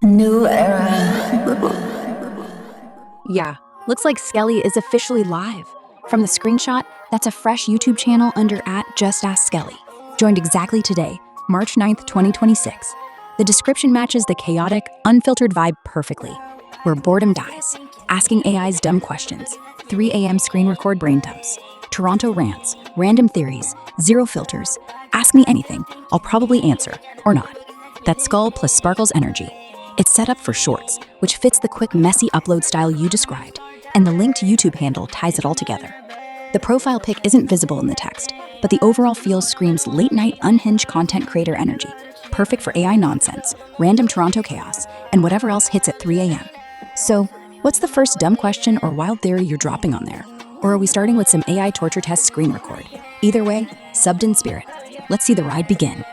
New era. Yeah, looks like Skelly is officially live. From the screenshot, that's a fresh YouTube channel under @JustAskSkelly. Joined exactly today, March 9th, 2026. The description matches the chaotic, unfiltered vibe perfectly. Where boredom dies, asking AI's dumb questions, 3 a.m. screen record brain dumps, Toronto rants, random theories, zero filters, ask me anything, I'll probably answer, or not. That skull plus sparkles energy. It's set up for shorts, which fits the quick, messy upload style you described, and the linked YouTube handle ties it all together. The profile pic isn't visible in the text, but the overall feel screams late-night, unhinged content creator energy, perfect for AI nonsense, random Toronto chaos, and whatever else hits at 3 a.m. So, what's the first dumb question or wild theory you're dropping on there? Or are we starting with some AI torture test screen record? Either way, subbed in spirit. Let's see the ride begin.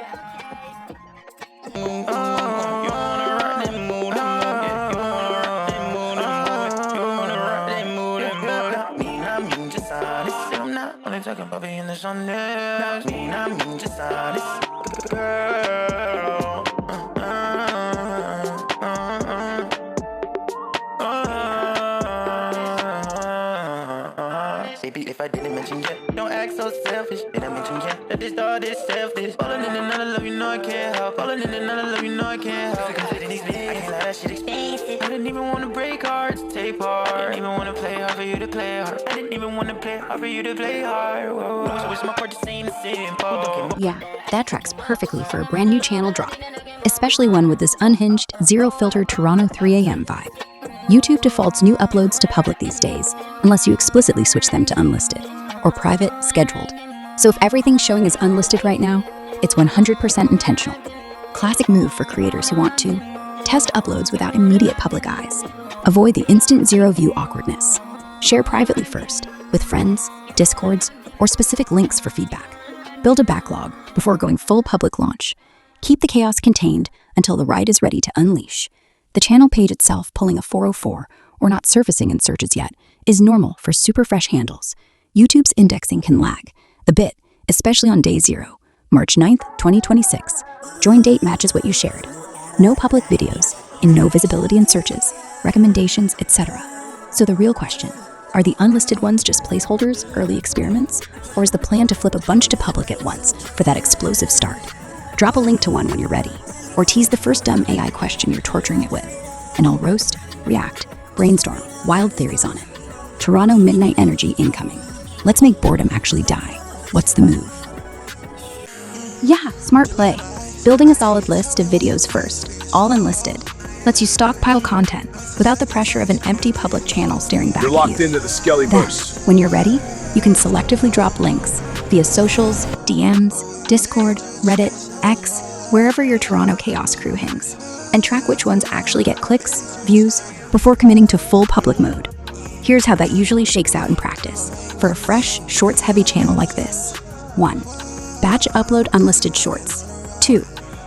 Talking about being the sun there. I'm just honest, girl. Baby, if I didn't mention yet, don't act so selfish. Did I mention yet that this dog is selfish? Falling in and out of love, you know I can't help. Falling in and out of love, you know I can't help. I can't let that shit expensive. I didn't even want to break hearts, take part. I didn't even want to play hard for you to play hard. I didn't even want to play hard for you to play hard. Whoa. So it's my part to sing the simple. Yeah, that tracks perfectly for a brand new channel drop, especially one with this unhinged, zero-filter Toronto 3 a.m. vibe. YouTube defaults new uploads to public these days, unless you explicitly switch them to unlisted, or private, scheduled. So if everything's showing as unlisted right now, it's 100% intentional. Classic move for creators who want to test uploads without immediate public eyes. Avoid the instant zero-view awkwardness. Share privately first, with friends, discords, or specific links for feedback. Build a backlog before going full public launch. Keep the chaos contained until the ride is ready to unleash. The channel page itself pulling a 404 or not surfacing in searches yet is normal for super fresh handles. YouTube's indexing can lag a bit, especially on day 0, March 9th, 2026. Join date matches what you shared. No public videos, and no visibility in searches, recommendations, etc. So the real question, are the unlisted ones just placeholders, early experiments, or is the plan to flip a bunch to public at once for that explosive start? Drop a link to one when you're ready, or tease the first dumb AI question you're torturing it with, and I'll roast, react, brainstorm wild theories on it. Toronto midnight energy incoming. Let's make boredom actually die. What's the move? Yeah, smart play. Building a solid list of videos first, all unlisted, lets you stockpile content without the pressure of an empty public channel staring back at you. You're locked into the Skellyverse. Then, when you're ready, you can selectively drop links via socials, DMs, Discord, Reddit, X, wherever your Toronto chaos crew hangs, and track which ones actually get clicks, views, before committing to full public mode. Here's how that usually shakes out in practice for a fresh, shorts-heavy channel like this. 1. Batch upload unlisted shorts. 2.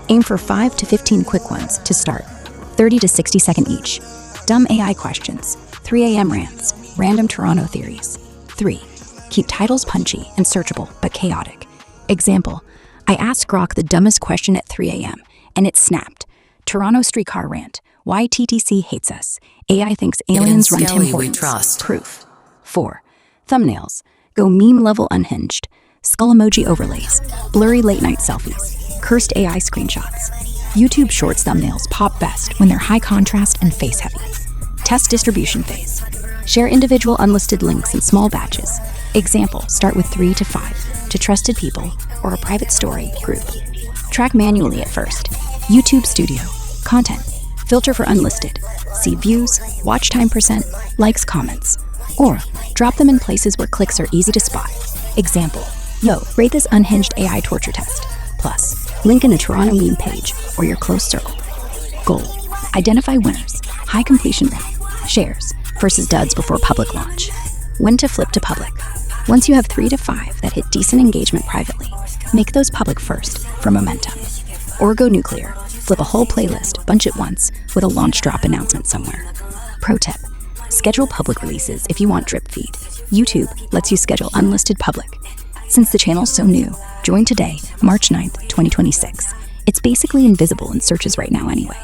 Aim for 5 to 15 quick ones to start, 30 to 60 second each. Dumb AI questions, 3 a.m. rants, random Toronto theories. 3. Keep titles punchy and searchable but chaotic. Example, I asked Grok the dumbest question at 3 a.m. and it snapped. Toronto streetcar rant. Why TTC hates us. AI thinks aliens run Tim Hortons. Proof. 4. Thumbnails. Go meme level unhinged. Skull emoji overlays. Blurry late night selfies. Cursed AI screenshots. YouTube Shorts thumbnails pop best when they're high contrast and face heavy. Test distribution phase. Share individual unlisted links in small batches. Example, start with 3 to 5 to trusted people or a private story group. Track manually at first. YouTube Studio. Content. Filter for unlisted. See views, watch time percent, likes, comments. Or drop them in places where clicks are easy to spot. Example, yo, rate this unhinged AI torture test. Plus, link in a Toronto meme page or your close circle. Goal, identify winners, high completion rate, shares, versus duds before public launch. When to flip to public. Once you have 3 to 5 that hit decent engagement privately, make those public first for momentum. Or go nuclear, flip a whole playlist, bunch it once, with a launch drop announcement somewhere. Pro tip, schedule public releases if you want drip feed. YouTube lets you schedule unlisted public. Since the channel's so new, join today, March 9th, 2026. It's basically invisible in searches right now anyway.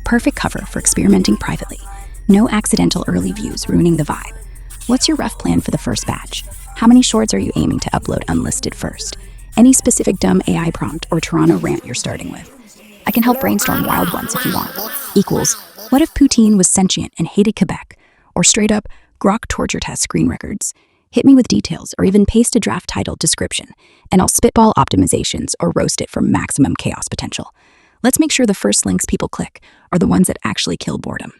Perfect cover for experimenting privately. No accidental early views ruining the vibe. What's your rough plan for the first batch? How many shorts are you aiming to upload unlisted first? Any specific dumb AI prompt or Toronto rant you're starting with? I can help brainstorm wild ones if you want. Equals, what if Poutine was sentient and hated Quebec? Or straight up, Grok torture test screen records. Hit me with details or even paste a draft title description, and I'll spitball optimizations or roast it for maximum chaos potential. Let's make sure the first links people click are the ones that actually kill boredom.